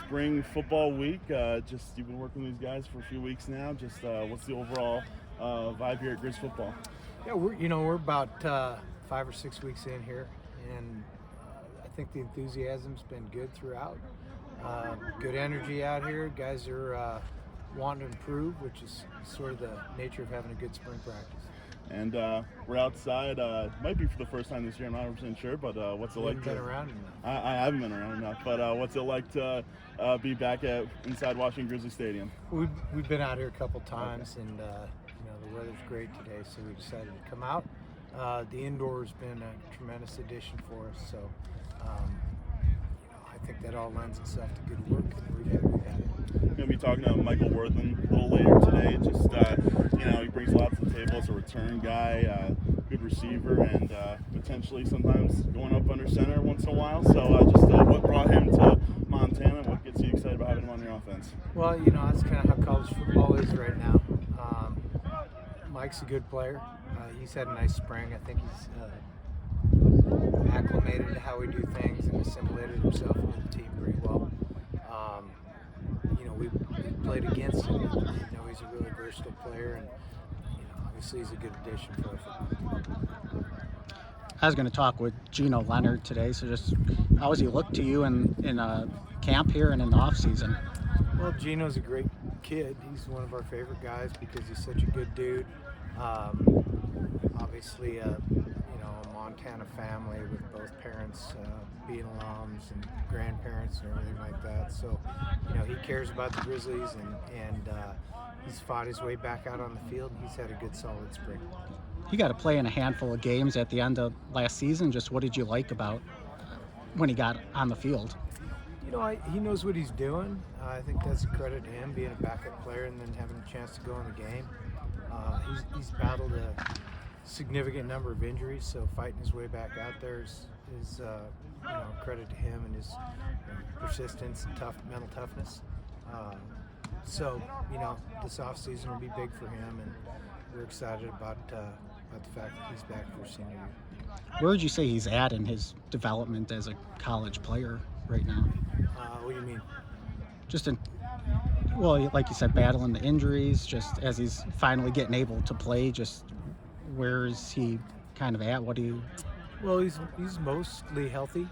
spring football week. You've been working with these guys for a few weeks now. What's the overall vibe here at Grizz football? Yeah, we're about 5 or 6 weeks in here, and I think the enthusiasm's been good throughout. Good energy out here. Guys are wanting to improve, which is sort of the nature of having a good spring practice. And we're outside. Might be for the first time this year. I'm not 100% sure, but what's it like? Been around enough. I haven't been around enough, but what's it like to be back inside Washington-Grizzly Stadium? We've been out here a couple times, and the weather's great today, so we decided to come out. The indoor's been a tremendous addition for us, so I think that all lends itself to good work, and we've had it. We're going to be talking to Michael Wortham a little later today. He brings a lot to the table as a return guy, good receiver, and potentially sometimes going up under center once in a while. So what brought him to Montana and what gets you excited about having him on your offense? Well, that's kind of how college football is right now. Mike's a good player. He's had a nice spring. I think he's acclimated to how we do things and assimilated himself into the team pretty well. We played against him. He's a really versatile player, and obviously he's a good addition for us. I was going to talk with Geno Leonard today, so how has he looked to you in camp here and in the off season? Well, Geno's a great kid. He's one of our favorite guys because he's such a good dude. Obviously, a Montana family with both parents being alums and grandparents and everything like that. So, he cares about the Grizzlies, and he's fought his way back out on the field. He's had a good, solid spring. He got to play in a handful of games at the end of last season. Just what did you like about when he got on the field? He knows what he's doing. I think that's a credit to him, being a backup player and then having a chance to go in the game. He's battled a significant number of injuries, so fighting his way back out there is credit to him and his persistence and mental toughness. This off season will be big for him, and we're excited about the fact that he's back for senior year. Where would you say he's at in his development as a college player right now? What do you mean? Like you said, battling the injuries, just as he's finally getting able to play, just where is he kind of at? Well, he's mostly healthy.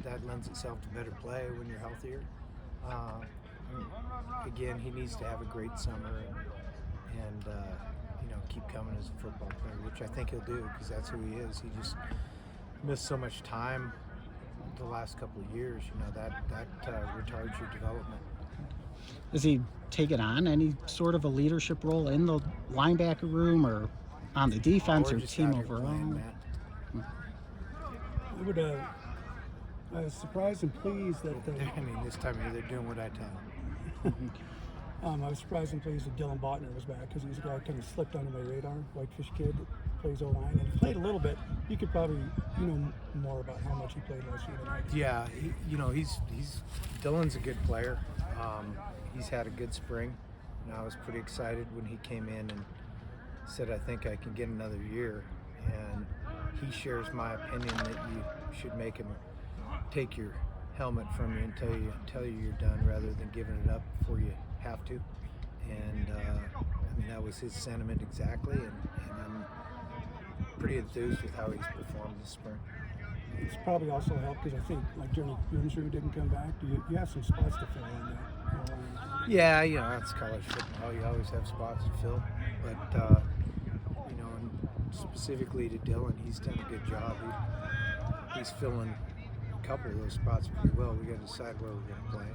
That lends itself to better play when you're healthier. Again, he needs to have a great summer and keep coming as a football player, which I think he'll do because that's who he is. He just missed so much time the last couple of years. That retards your development. Is he taking on any sort of a leadership role in the linebacker room or on the defense or team overall? I was surprised and pleased that this time of year they're doing what I tell them. I was surprised and pleased that Dillon Botner was back because he's a guy who kind of slipped under my radar. Whitefish kid, plays O-line, and he played a little bit. You could probably more about how much he played last year than I did. Yeah, Dillon's a good player. He's had a good spring, and I was pretty excited when he came in and said, "I think I can get another year." And he shares my opinion that you should make him take your helmet from you and tell you you're done rather than giving it up before you have to. And that was his sentiment exactly, and I'm pretty enthused with how he's performed this spring. It's probably also helped because I think like Journey Grimsrud didn't come back. You have some spots to fill in there. Yeah, that's college football. You always have spots to fill, but and specifically to Dillon, he's done a good job. He's filling a couple of those spots pretty well. We got to decide where we're going to play.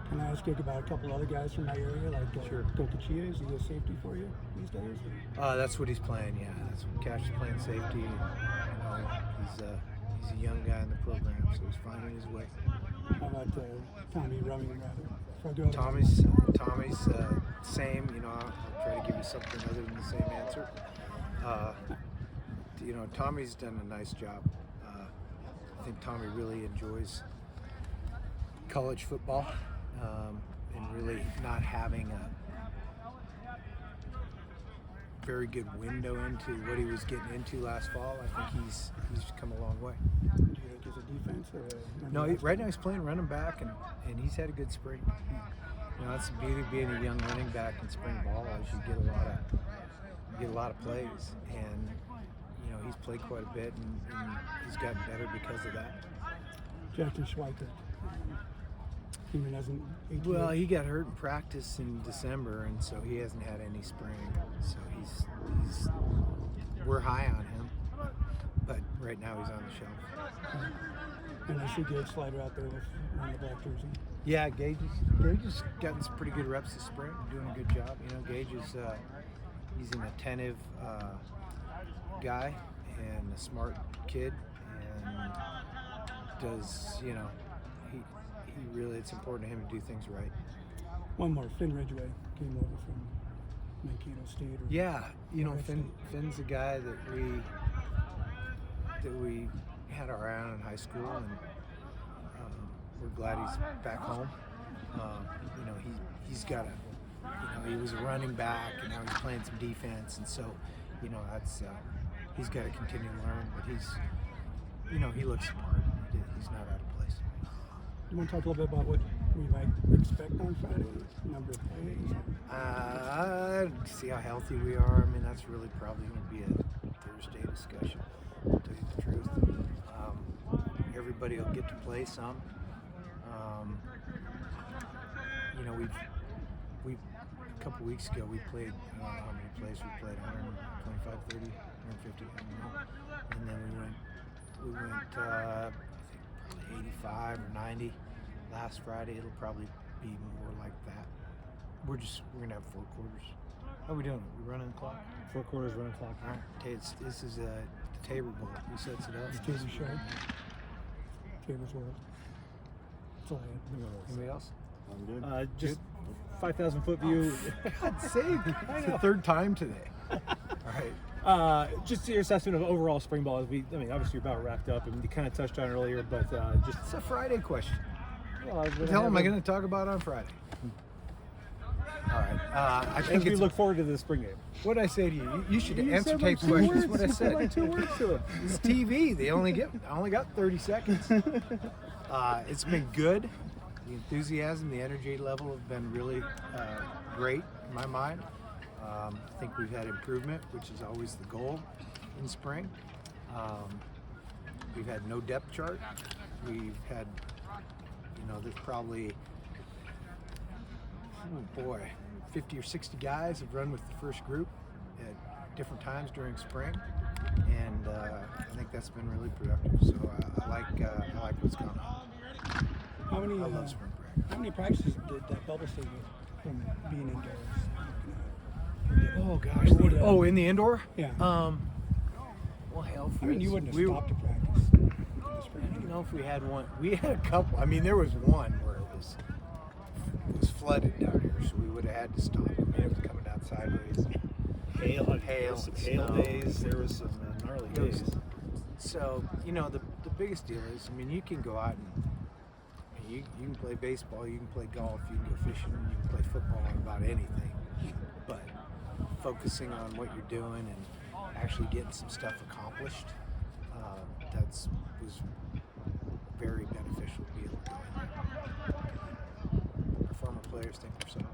Can I ask you about a couple other guys from my area, like Sure. Kokachia? Is he a safety for you these days? That's what he's playing. Yeah, that's what Cash is playing, safety. He's a young guy in the program, so he's finding his way. How about Tommy Rummy, rather? Tommy's same. I'll try to give you something other than the same answer. Tommy's done a nice job. I think Tommy really enjoys college football, and really not having a very good window into what he was getting into last fall. I think he's come a long way. Do you think his as a defense or a No, right now he's playing running back, and he's had a good spring. You know, that's the beauty of being a young running back in spring ball is you get a lot of plays, and you know he's played quite a bit, and he's gotten better because of that. Justin Schweikert. He hasn't. Well, he got hurt in practice in December, and so he hasn't had any spring. So he's we're high on him, but right now he's on the shelf. And I see Gage Slider out there with on the black jersey. Yeah, Gage has gotten some pretty good reps this spring, doing a good job. You know, Gage is he's an attentive guy and a smart kid, and does, you know, he really, it's important to him to do things right. One more, Finn Ridgway came over from Mankato State. Yeah, you know, Finn's a guy that we had our eye on in high school, and we're glad he's back home. You know, he's got he was a running back, and now he's playing some defense, and so, you know, that's he's got to continue to learn. But you know, he looks smart. He's not out of place. You want to talk a little bit about what we might expect on Friday? Number of plays? See how healthy we are. I mean, that's really probably going to be a Thursday discussion, to tell you the truth. Everybody will get to play some. You know, we a couple weeks ago we played, I don't know how many plays we played, 125, 30, 150, I don't know. And then we went I think probably 85 or 90 last Friday. It'll probably be more like that. We're gonna have 4 quarters. How are we doing? We running the clock? 4 quarters, running clock. All right. This is the Tabor Bowl. Who sets it up? Tabor Show. Tabor's World. That's all I had. Anybody else? I'm good. Just 5,000 foot view. God's sake! It's the third time today. All right. Just your assessment of overall spring ball. I mean, obviously you're about wrapped up, and you kind of touched on it earlier, but just. It's a Friday question. Well, Tell them I'm going to talk about on Friday. All right. I think we look forward to the spring game. What did I say to you? You should You answer said tape like 2 questions. words. What I You said said. like 2 words to it. It's TV. I only got 30 seconds. It's been good. The enthusiasm, the energy level have been really great in my mind. I think we've had improvement, which is always the goal in spring. We've had no depth chart. We've had, you know, there's probably, 50 or 60 guys have run with the first group at different times during spring, and I think that's been really productive. So I like what's going on. How many? I love spring break. How many practices did that Bubble State get from being indoors? Oh gosh. In the indoor? Yeah. Well, hell. I mean, you wouldn't have stopped to practice. I don't know if we had one. We had a couple. I mean, there was one where it was flooded down here, so we would have had to stop. I mean, it was coming down sideways. Hail snow. days. There was some gnarly days. So, you know, the biggest deal is, I mean, you can go out and you can play baseball, you can play golf, you can go fishing, you can play football, about anything. But focusing on what you're doing and actually getting some stuff accomplished, was very beneficial to be able to do it. Our former players think we're so